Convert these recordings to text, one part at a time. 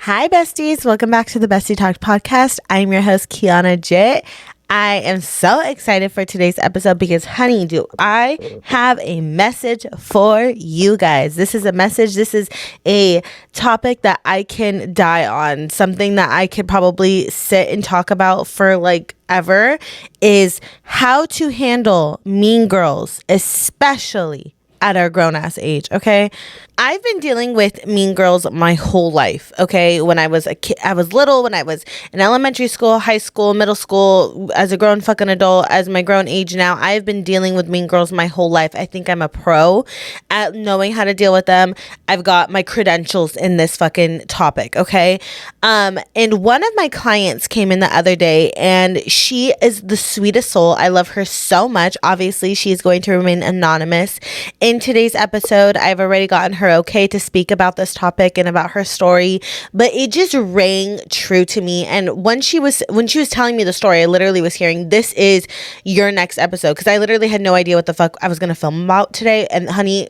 Hi, besties. Welcome back to the Bestie Talk podcast. I'm your host, Kianna Jit. I am so excited for today's episode because, honey, do I have a message for you guys. This is a message. This is a topic that I can die on. Something that I could probably sit and talk about for like ever is how to handle mean girls, especially at our grown-ass age, okay? I've been dealing with mean girls my whole life, okay? When I was a kid, I was little, when I was in elementary school, high school, middle school, as a grown fucking adult, as my grown age now, I've been dealing with mean girls my whole life. I think I'm a pro at knowing how to deal with them. I've got my credentials in this fucking topic, okay? And one of my clients came in the other day, and she is the sweetest soul. I love her so much. Obviously, she's going to remain anonymous. In today's episode, I've already gotten her okay to speak about this topic and about her story, but it just rang true to me. And when she was telling me the story, I literally was hearing, this is your next episode, because I literally had no idea what the fuck I was going to film about today. And honey,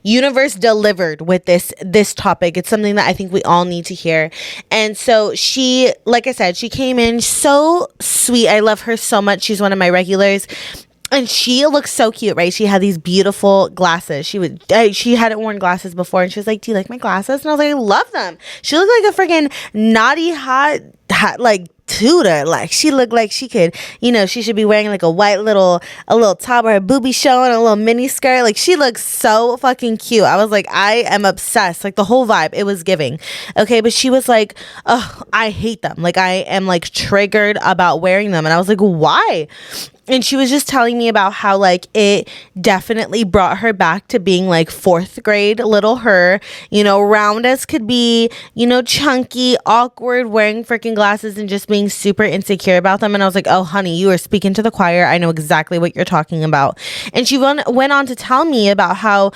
universe delivered with this topic. It's something that I think we all need to hear. And so she, like I said, she came in so sweet. I love her so much. She's one of my regulars. And she looks so cute, right? She had these beautiful glasses. She hadn't worn glasses before, and she was like, "Do you like my glasses?" And I was like, "I love them." She looked like a freaking naughty hot like tutor. Like, she looked like she could, she should be wearing like a little top or a boobie showing, a little mini skirt. Like, she looks so fucking cute. I was like, I am obsessed. Like, the whole vibe, it was giving. Okay, but she was like, "Oh, I hate them. Like, I am like triggered about wearing them." And I was like, "Why?" And she was just telling me about how, like, it definitely brought her back to being, like, 4th grade little her, round as could be, chunky, awkward, wearing freaking glasses and just being super insecure about them. And I was like, "Oh, honey, you are speaking to the choir. I know exactly what you're talking about." And she went on to tell me about how,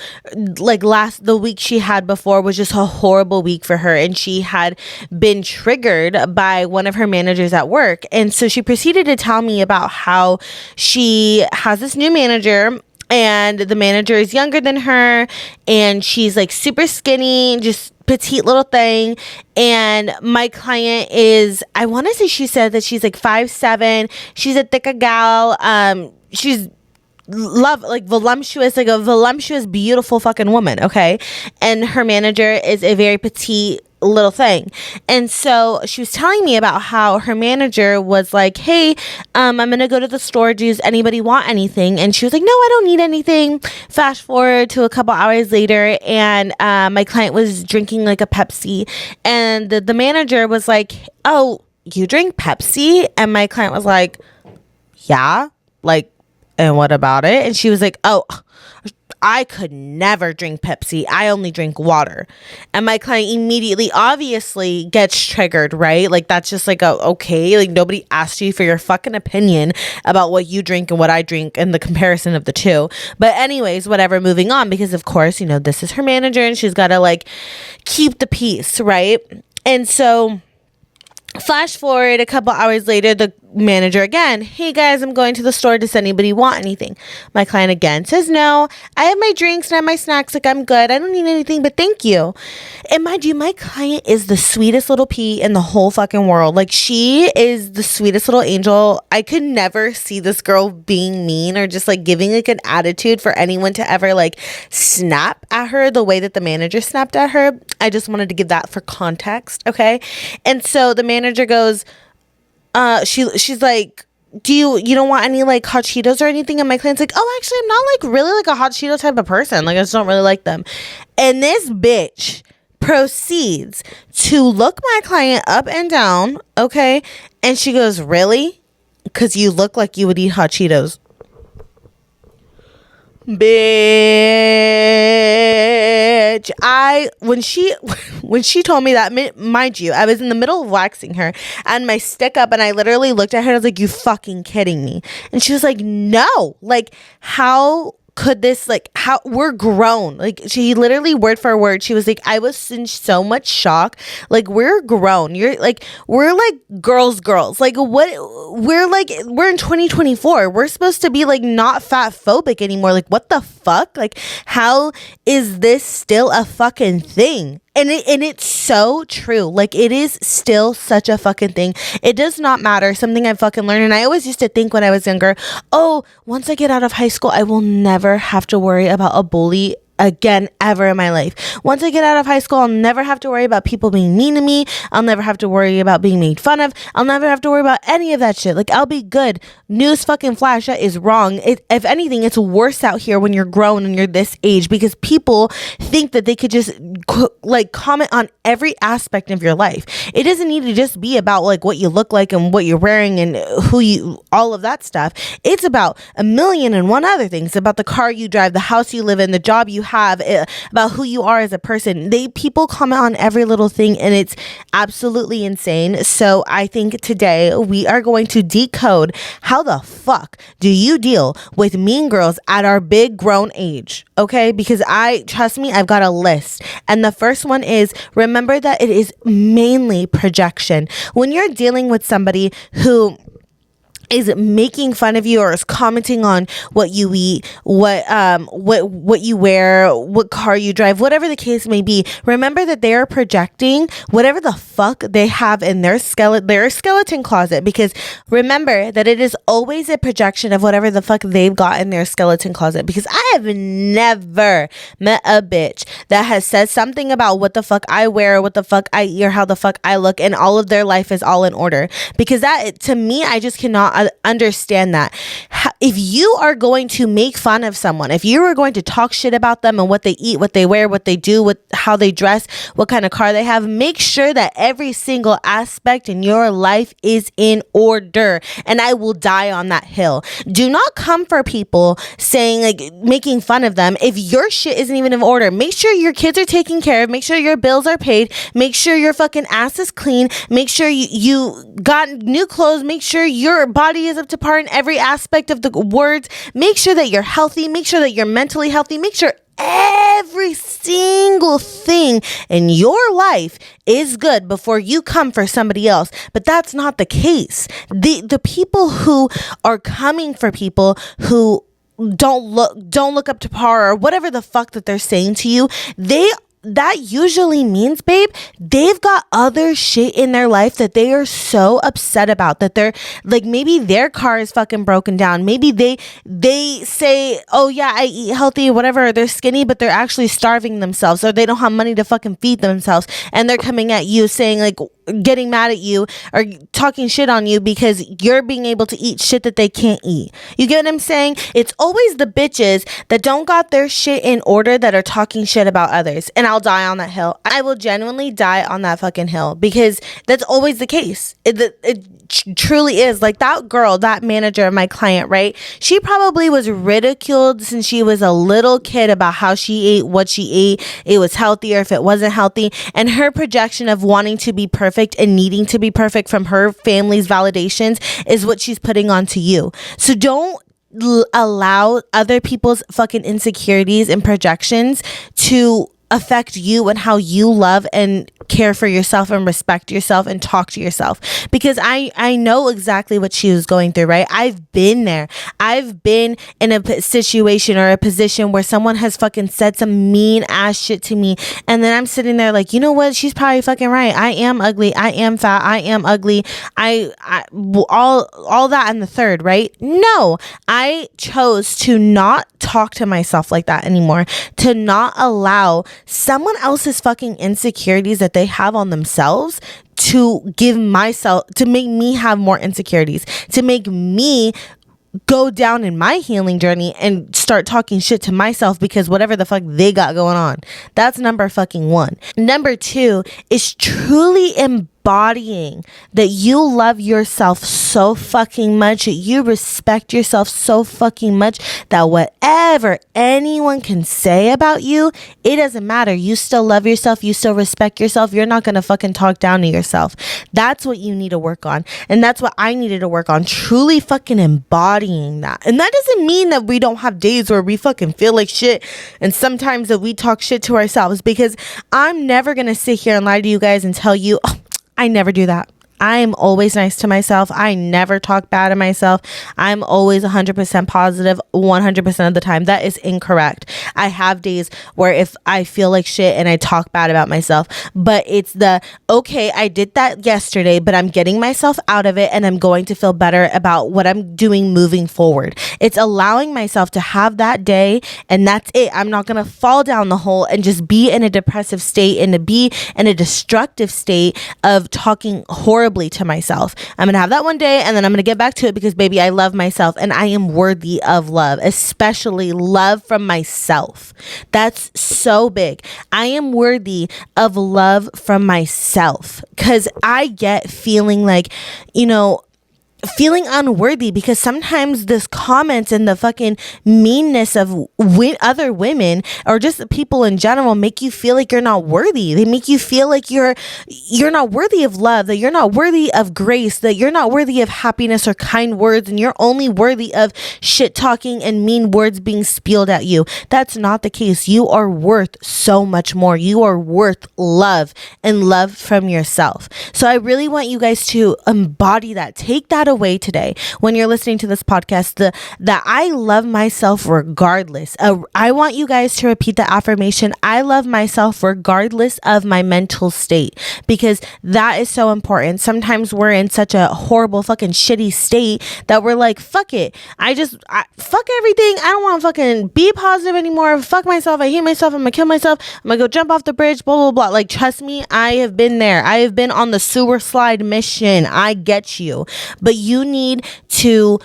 like, the week she had before was just a horrible week for her. And she had been triggered by one of her managers at work. And so she proceeded to tell me about how she has this new manager, and the manager is younger than her, and she's like super skinny, just petite little thing. And my client is, I want to say, she said that she's like 5'7". She's a thicker gal. She's voluptuous, like a voluptuous, beautiful fucking woman. Okay. And her manager is a very petite little thing. And so she was telling me about how her manager was like, "Hey, I'm gonna go to the store. Does anybody want anything?" And she was like, "No, I don't need anything." Fast forward to a couple hours later, and my client was drinking like a Pepsi, and the manager was like, "Oh, you drink Pepsi?" And my client was like, "Yeah, like, and what about it?" And she was like, "Oh, I could never drink Pepsi. I only drink water." And my client immediately, obviously, gets triggered, right? Like, that's just like, okay, like, nobody asked you for your fucking opinion about what you drink and what I drink and the comparison of the two. But anyways, whatever, moving on, because of course, this is her manager and she's got to like keep the peace, right? And so flash forward a couple hours later, the manager again, "Hey guys, I'm going to the store. Does anybody want anything?" My client again says, "No, I have my drinks and I have my snacks. Like, I'm good. I don't need anything, but thank you." And mind you, my client is the sweetest little pea in the whole fucking world. Like, she is the sweetest little angel. I could never see this girl being mean or just like giving like an attitude for anyone to ever like snap at her the way that the manager snapped at her. I just wanted to give that for context. Okay. And so the manager goes, she's like, you don't want any like hot Cheetos or anything?" And my client's like, "Oh, actually, I'm not like really like a hot Cheeto type of person. Like, I just don't really like them." And this bitch proceeds to look my client up and down, okay? And she goes, "Really? Because you look like you would eat hot Cheetos." Bitch, when she told me that, mind you, I was in the middle of waxing her and my stick up, and I literally looked at her and I was like, "You fucking kidding me?" And she was like, "No, like, how could this, like, how we're grown?" Like, she literally word for word, she was like, "I was in so much shock. Like, we're grown. We're like girls. Like, what? We're in 2024. We're supposed to be like not fat phobic anymore. Like, what the fuck? Like, how is this still a fucking thing?" And it's so true. Like, it is still such a fucking thing. It does not matter. Something I fucking learned. And I always used to think when I was younger, oh, once I get out of high school, I will never have to worry about a bully again ever in my life. Once I get out of high school, I'll never have to worry about people being mean to me. I'll never have to worry about being made fun of. I'll never have to worry about any of that shit. Like, I'll be good. News fucking flash, that is wrong. If anything, it's worse out here when you're grown and you're this age, because people think that they could just like comment on every aspect of your life. It doesn't need to just be about like what you look like and what you're wearing and who you, all of that stuff. It's about a million and one other things, about the car you drive, the house you live in, the job you have, about who you are as a person. People comment on every little thing, and it's absolutely insane. So I think today we are going to decode how the fuck do you deal with mean girls at our big grown age, okay? Because trust me, I've got a list. And the first one is, remember that it is mainly projection. When you're dealing with somebody who is making fun of you or is commenting on what you eat, what you wear, what car you drive, whatever the case may be, remember that they are projecting whatever the fuck they have in their skeleton closet, because remember that it is always a projection of whatever the fuck they've got in their skeleton closet. Because I have never met a bitch that has said something about what the fuck I wear, what the fuck I eat, or how the fuck I look, and all of their life is all in order. Because that, to me, I just cannot understand that. If you are going to make fun of someone, if you are going to talk shit about them and what they eat, what they wear, what they do, how they dress, what kind of car they have, make sure that every single aspect in your life is in order. And I will die on that hill. Do not come for people saying, like, making fun of them if your shit isn't even in order. Make sure your kids are taken care of. Make sure your bills are paid. Make sure your fucking ass is clean. Make sure you got new clothes. Make sure your body is up to par in every aspect of the words. Make sure that you're healthy. Make sure that you're mentally healthy. Make sure every single thing in your life is good before you come for somebody else. But that's not the case. The people who are coming for people who don't look up to par, or whatever the fuck that they're saying to you, that usually means, babe, they've got other shit in their life that they are so upset about, that they're like, maybe their car is fucking broken down. Maybe they say, oh yeah, I eat healthy, whatever, they're skinny, but they're actually starving themselves, or they don't have money to fucking feed themselves, and they're coming at you saying, like, getting mad at you or talking shit on you because you're being able to eat shit that they can't eat. You get what I'm saying? It's always the bitches that don't got their shit in order that are talking shit about others. And I'll die on that hill. I will genuinely die on that fucking hill, because that's always the case. It truly is. Like, that girl, that manager of my client, right? She probably was ridiculed since she was a little kid about how she ate, what she ate, it was healthy or if it wasn't healthy. And her projection of wanting to be perfect and needing to be perfect from her family's validations is what she's putting onto you. So don't allow other people's fucking insecurities and projections to affect you and how you love and care for yourself and respect yourself and talk to yourself. Because I know exactly what she was going through, right? I've been there. I've been in a situation or a position where someone has fucking said some mean ass shit to me, and then I'm sitting there like, you know what? She's probably fucking right. I am ugly. I am fat. I am ugly. All that and the third, right? No, I chose to not talk to myself like that anymore, to not allow someone else's fucking insecurities that they have on themselves to make me have more insecurities, to make me go down in my healing journey and start talking shit to myself because whatever the fuck they got going on. That's number fucking one. Number two is truly embodying that you love yourself so fucking much, that you respect yourself so fucking much, that whatever anyone can say about you, it doesn't matter. You still love yourself. You still respect yourself. You're not going to fucking talk down to yourself. That's what you need to work on. And that's what I needed to work on. Truly fucking embodying that. And that doesn't mean that we don't have days where we fucking feel like shit and sometimes that we talk shit to ourselves, because I'm never going to sit here and lie to you guys and tell you, oh, I never do that. I'm always nice to myself. I never talk bad of myself. I'm always 100% positive 100% of the time. That is incorrect. I have days where if I feel like shit and I talk bad about myself, but it's okay, I did that yesterday, but I'm getting myself out of it and I'm going to feel better about what I'm doing moving forward. It's allowing myself to have that day, and that's it. I'm not going to fall down the hole and just be in a depressive state and to be in a destructive state of talking horribly to myself. I'm gonna have that one day and then I'm gonna get back to it, because baby, I love myself and I am worthy of love, especially love from myself. That's so big. I am worthy of love from myself, because I get feeling like, feeling unworthy, because sometimes this comments and the fucking meanness of other women or just people in general make you feel like you're not worthy. They make you feel like you're not worthy of love, that you're not worthy of grace, that you're not worthy of happiness or kind words, and you're only worthy of shit talking and mean words being spewed at you. That's not the case. You are worth so much more. You are worth love, and love from yourself. So I really want you guys to embody that. Take that away today when you're listening to this podcast, that I love myself regardless. I want you guys to repeat the affirmation, I love myself regardless of my mental state, because that is so important. Sometimes we're in such a horrible fucking shitty state that we're like, fuck it, fuck everything, I don't want to fucking be positive anymore, fuck myself, I hate myself, I'm gonna kill myself, I'm gonna go jump off the bridge, blah blah blah. Like, trust me, I have been there. I have been on the sewer slide mission. I get you. But you need to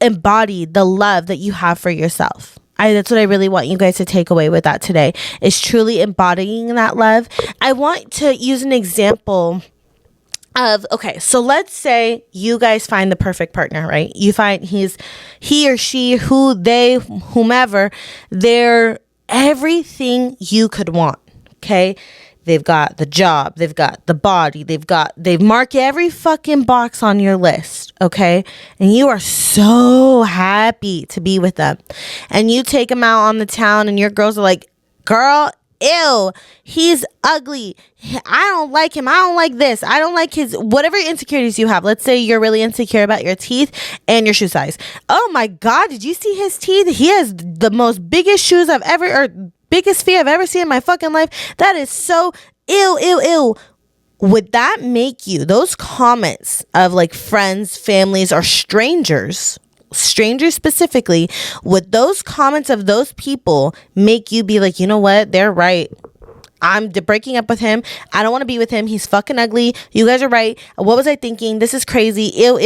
embody the love that you have for yourself. That's what I really want you guys to take away with that today, is truly embodying that love. I want to use an example of, okay, so let's say you guys find the perfect partner, right? You find he or she, whomever, they're everything you could want, okay? They've got the job, they've got the body, they've marked every fucking box on your list, okay? And you are so happy to be with them. And you take them out on the town and your girls are like, girl, ew, he's ugly. I don't like him. I don't like this. I don't like his, whatever insecurities you have. Let's say you're really insecure about your teeth and your shoe size. Oh my God, did you see his teeth? He has the most biggest shoes biggest feet I've ever seen in my fucking life. That is so ew. Would that make you, those comments of like friends, families, or strangers specifically, would those comments of those people make you be like, you know what? They're right. I'm breaking up with him. I don't want to be with him. He's fucking ugly. You guys are right. What was I thinking? This is crazy. Ew.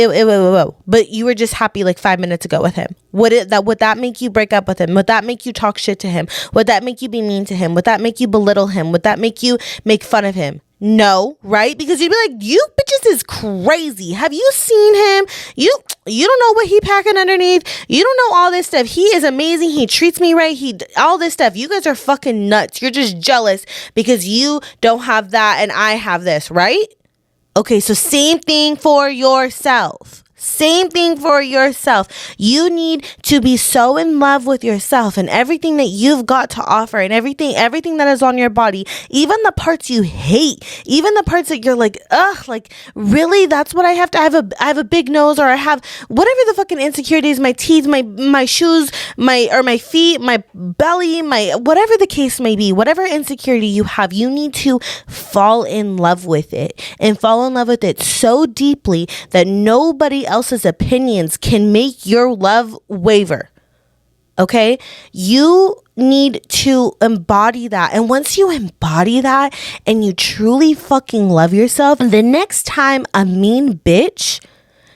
But you were just happy like 5 minutes ago with him. Would that make you break up with him? Would that make you talk shit to him? Would that make you be mean to him? Would that make you belittle him? Would that make you make fun of him? No, right? Because you'd be like, you bitches is crazy. Have you seen him? You don't know what he packing underneath. You don't know all this stuff. He is amazing. He treats me right. All this stuff. You guys are fucking nuts. You're just jealous because you don't have that and I have this, right? Okay, so same thing for yourself. Same thing for yourself. You need to be so in love with yourself and everything that you've got to offer and everything that is on your body, even the parts you hate, even the parts that you're like, ugh, like really, that's what I have to I have a big nose, or I have whatever the fucking insecurities, my teeth, my shoes, my feet, my belly, my whatever the case may be, whatever insecurity you have, you need to fall in love with it and fall in love with it so deeply that nobody else's opinions can make your love waver. Okay? You need to embody that. And once you embody that and you truly fucking love yourself, the next time a mean bitch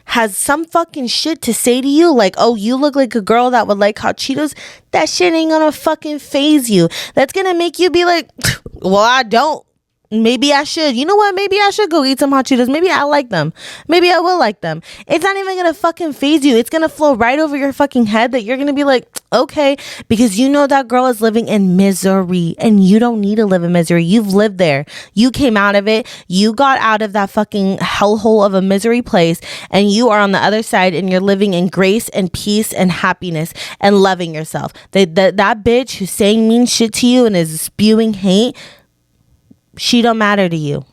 has some fucking shit to say to you, like, oh, you look like a girl that would like hot Cheetos, that shit ain't gonna fucking faze you. That's gonna make you be like, well, I don't. Maybe I should. You know what? Maybe I should go eat some hot Cheetos. Maybe I like them. Maybe I will like them. It's not even going to fucking faze you. It's going to flow right over your fucking head that you're going to be like, okay, because you know that girl is living in misery and you don't need to live in misery. You've lived there. You came out of it. You got out of that fucking hellhole of a misery place and you are on the other side and you're living in grace and peace and happiness and loving yourself. That bitch who's saying mean shit to you and is spewing hate, she don't matter to you.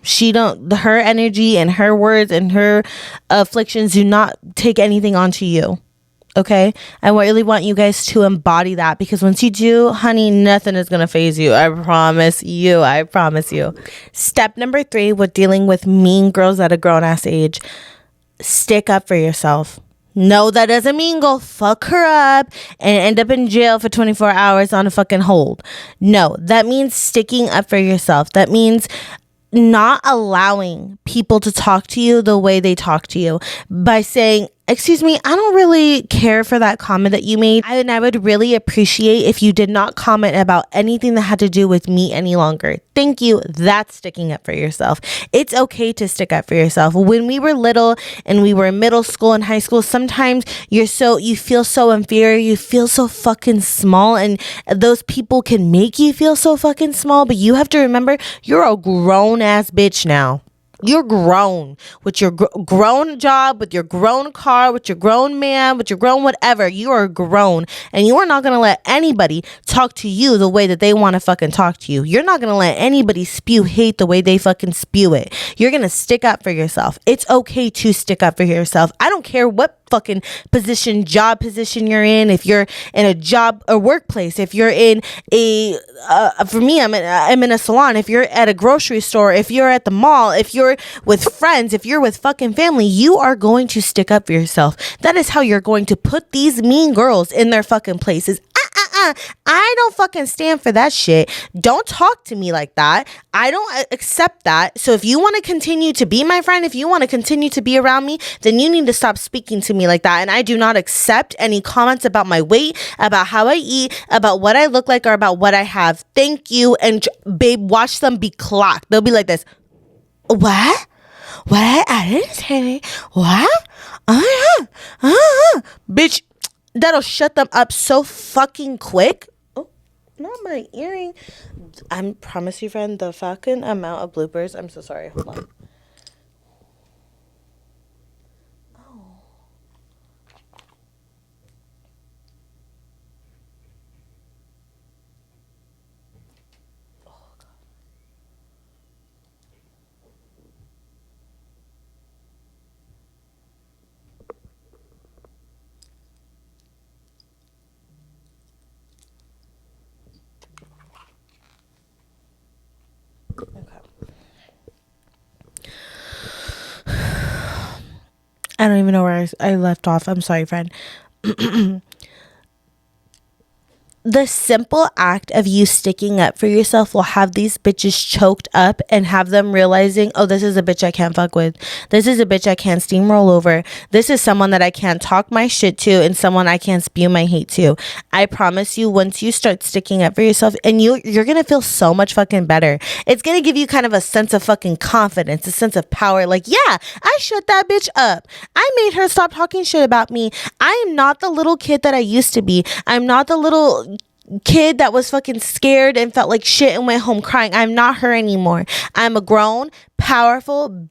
Her energy and her words and her afflictions do not take anything onto you. Okay, I really want you guys to embody that, because once you do, honey, nothing is gonna faze you. I promise you. Step number 3 with dealing with mean girls at a grown-ass age: stick up for yourself. No, that doesn't mean go fuck her up and end up in jail for 24 hours on a fucking hold. No, that means sticking up for yourself. That means not allowing people to talk to you the way they talk to you, by saying, excuse me, I don't really care for that comment that you made. And I would really appreciate if you did not comment about anything that had to do with me any longer. Thank you. That's sticking up for yourself. It's okay to stick up for yourself. When we were little and we were in middle school and high school, sometimes you feel so inferior. You feel so fucking small, and those people can make you feel so fucking small. But you have to remember, you're a grown ass bitch now. You're grown with your grown job, with your grown car, with your grown man, with your grown whatever. You are grown, and you are not going to let anybody talk to you the way that they want to fucking talk to you. You're not going to let anybody spew hate the way they fucking spew it. You're going to stick up for yourself. It's okay to stick up for yourself. I don't care what fucking job position you're in. If you're in a job or workplace, if you're in for me, I'm in a salon. If you're at a grocery store, if you're at the mall, if you're with friends, if you're with fucking family, you are going to stick up for yourself. That is how you're going to put these mean girls in their fucking places. I don't fucking stand for that shit. Don't talk to me like that. I don't accept that. So if you want to continue to be my friend, if you want to continue to be around me, then you need to stop speaking to me like that. And I do not accept any comments about my weight, about how I eat, about what I look like, or about what I have. Thank you. And babe, watch them be clocked. They'll be like this. What? I didn't say what? Bitch, that'll shut them up so fucking quick. Oh, not my earring. I promise you, friend, the fucking amount of bloopers. I'm so sorry. Hold on. I don't even know where I left off. I'm sorry, friend. The simple act of you sticking up for yourself will have these bitches choked up and have them realizing, oh, this is a bitch I can't fuck with. This is a bitch I can't steamroll over. This is someone that I can't talk my shit to, and someone I can't spew my hate to. I promise you, once you start sticking up for yourself, and you're going to feel so much fucking better. It's going to give you kind of a sense of fucking confidence, a sense of power. Like, yeah, I shut that bitch up. I made her stop talking shit about me. I am not the little kid that I used to be. I'm not the little kid that was fucking scared and felt like shit and went home crying. I'm not her anymore. I'm a grown, powerful,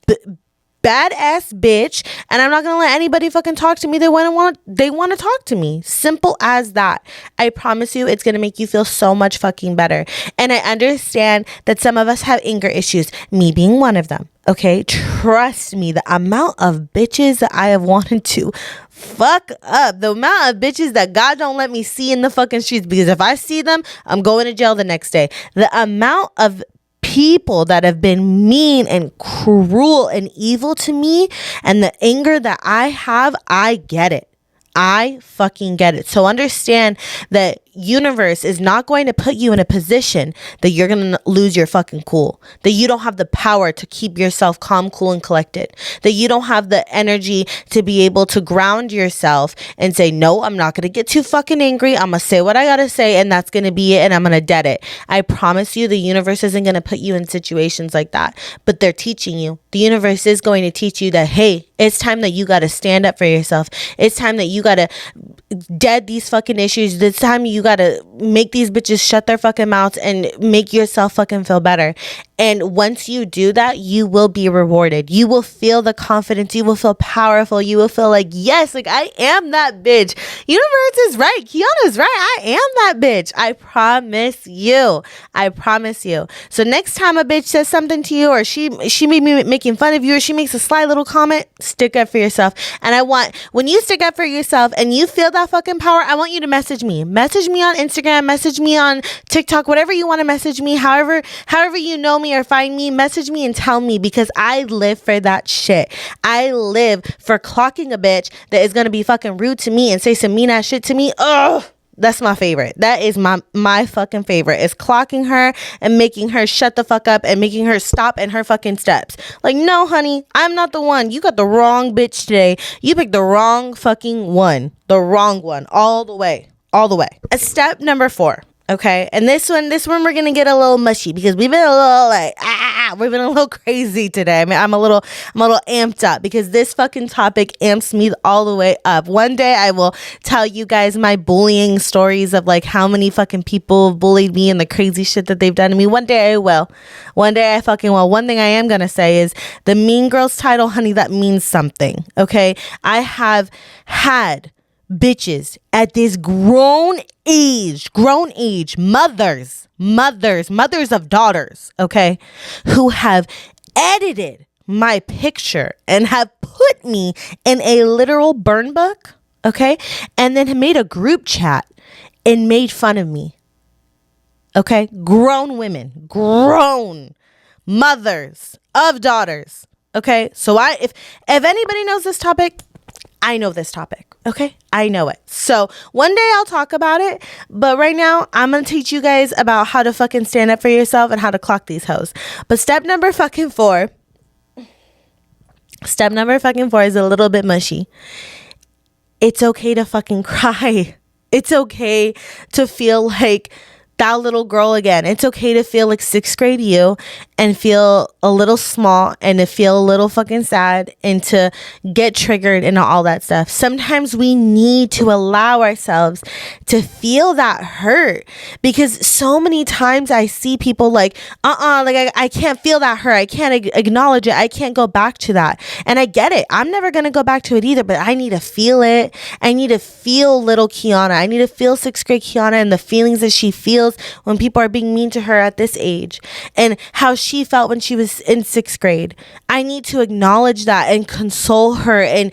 badass bitch, and I'm not gonna let anybody fucking talk to me. They want to talk to me. Simple as that. I promise you, it's gonna make you feel so much fucking better. And I understand that some of us have anger issues, me being one of them. Okay, trust me, the amount of bitches that I have wanted to fuck up, the amount of bitches that God don't let me see in the fucking streets, because if I see them, I'm going to jail the next day. The amount of people that have been mean and cruel and evil to me, and the anger that I have, I get it. I fucking get it. So understand that universe is not going to put you in a position that you're going to lose your fucking cool, that you don't have the power to keep yourself calm, cool, and collected, that you don't have the energy to be able to ground yourself and say, no, I'm not going to get too fucking angry. I'm going to say what I got to say, and that's going to be it, and I'm going to dead it. I promise you, the universe isn't going to put you in situations like that, but they're teaching you. The universe is going to teach you that, hey, it's time that you got to stand up for yourself. It's time that you got to dead these fucking issues. It's time you got to make these bitches shut their fucking mouths and make yourself fucking feel better. And once you do that, you will be rewarded. You will feel the confidence. You will feel powerful. You will feel like, yes, like I am that bitch. Universe is right. Kianna's right. I am that bitch. I promise you. I promise you. So next time a bitch says something to you, or she may be making fun of you, or she makes a sly little comment, stick up for yourself. And I want, when you stick up for yourself and you feel that fucking power, I want you to message me. Message me on Instagram, message me on TikTok, whatever you want to message me, however you know me or find me, message me and tell me, because I live for that shit. I live for clocking a bitch that is going to be fucking rude to me and say some mean ass shit to me. Ugh. That's my favorite. That is my fucking favorite, is clocking her and making her shut the fuck up and making her stop in her fucking steps. Like, no, honey, I'm not the one. You got the wrong bitch today. You picked the wrong fucking one. The wrong one. All the way. All the way. Step number 4. Okay, and this one we're gonna get a little mushy, because we've been a little like we've been a little crazy today. I mean, I'm a little amped up, because this fucking topic amps me all the way up. One day I will tell you guys my bullying stories of like how many fucking people bullied me and the crazy shit that they've done to me. One day I will. One day I fucking will. One thing I am gonna say is the Mean Girls title, honey, that means something. Okay, I have had bitches at this grown age, mothers of daughters, okay, who have edited my picture and have put me in a literal burn book, okay, and then made a group chat and made fun of me. Okay, grown women, grown mothers of daughters. Okay, so if anybody knows this topic, I know this topic. Okay, I know it. So one day I'll talk about it, but right now I'm gonna teach you guys about how to fucking stand up for yourself and how to clock these hoes. But step number 4 is a little bit mushy. It's okay to fucking cry. It's okay to feel like that little girl again. It's okay to feel like 6th grade you and feel a little small and to feel a little fucking sad and to get triggered and all that stuff. Sometimes we need to allow ourselves to feel that hurt, because so many times I see people like, like I can't feel that hurt. I can't acknowledge it. I can't go back to that. And I get it. I'm never going to go back to it either, but I need to feel it. I need to feel little Kianna. I need to feel 6th grade Kianna and the feelings that she feels when people are being mean to her at this age, and how she felt when she was in 6th grade. I need to acknowledge that and console her and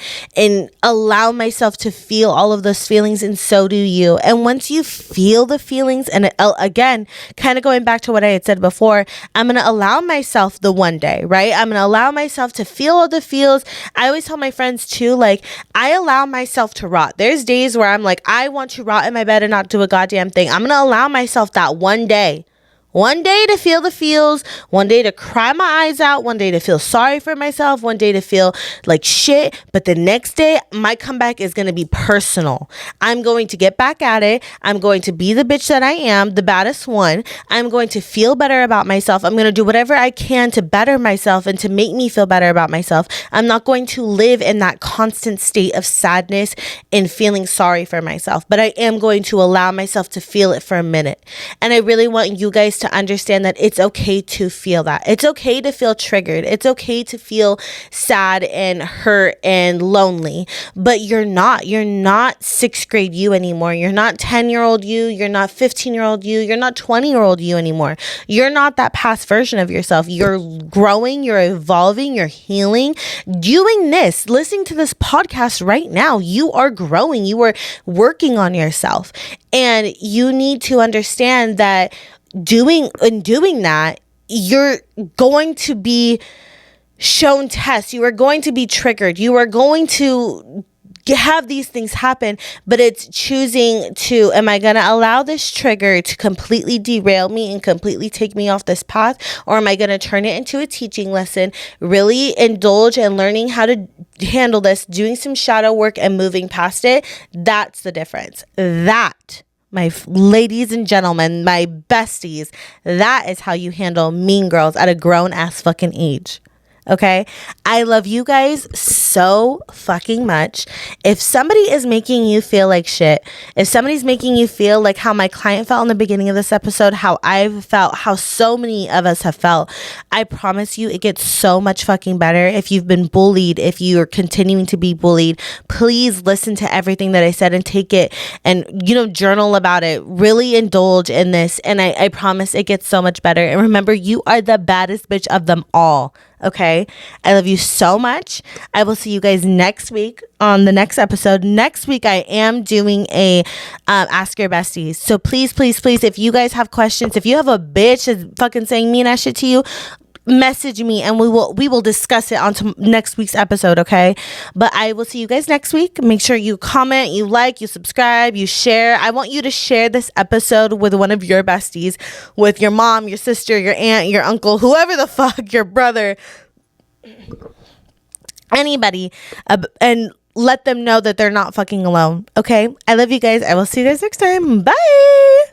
allow myself to feel all of those feelings, and so do you. And once you feel the feelings, and again, kind of going back to what I had said before, I'm going to allow myself the one day, right? I'm going to allow myself to feel all the feels. I always tell my friends too, like, I allow myself to rot. There's days where I'm like, I want to rot in my bed and not do a goddamn thing. I'm going to allow myself that one day to feel the feels, one day to cry my eyes out, one day to feel sorry for myself, one day to feel like shit. But the next day, my comeback is going to be personal. I'm going to get back at it. I'm going to be the bitch that I am, the baddest one. I'm going to feel better about myself. I'm going to do whatever I can to better myself and to make me feel better about myself. I'm not going to live in that constant state of sadness and feeling sorry for myself, but I am going to allow myself to feel it for a minute. And I really want you guys to understand that it's okay to feel that. It's okay to feel triggered. It's okay to feel sad and hurt and lonely, but you're not 6th grade you anymore. You're not 10-year-old you. You're not 15-year-old you. You're not 20-year-old you anymore. You're not that past version of yourself. You're growing, you're evolving, you're healing. Doing this, listening to this podcast right now, you are growing. You are working on yourself. And you need to understand that doing that, you're going to be shown tests. You are going to be triggered. You are going to have these things happen, but it's choosing to, am I going to allow this trigger to completely derail me and completely take me off this path? Or am I going to turn it into a teaching lesson, really indulge in learning how to handle this, doing some shadow work and moving past it? That's the difference. That, my ladies and gentlemen, my besties, that is how you handle mean girls at a grown ass fucking age. Okay. I love you guys so fucking much. If somebody is making you feel like shit, if somebody's making you feel like how my client felt in the beginning of this episode, how I've felt, how so many of us have felt, I promise you it gets so much fucking better. If you've been bullied, if you're continuing to be bullied, please listen to everything that I said and take it and, journal about it. Really indulge in this. And I promise it gets so much better. And remember, you are the baddest bitch of them all. Okay. I love you so much. I will see you guys next week on the next episode. Next week, I am doing a Ask Your Besties. So please, please, please, if you guys have questions, if you have a bitch that's fucking saying mean ass shit to you, message me and we will discuss it on to next week's episode. Okay. But I will see you guys next week. Make sure you comment, you like, you subscribe, you share. I want you to share this episode with one of your besties, with your mom, your sister, your aunt, your uncle, whoever the fuck, your brother, anybody, and let them know that they're not fucking alone. Okay. I love you guys. I will see you guys next time. Bye.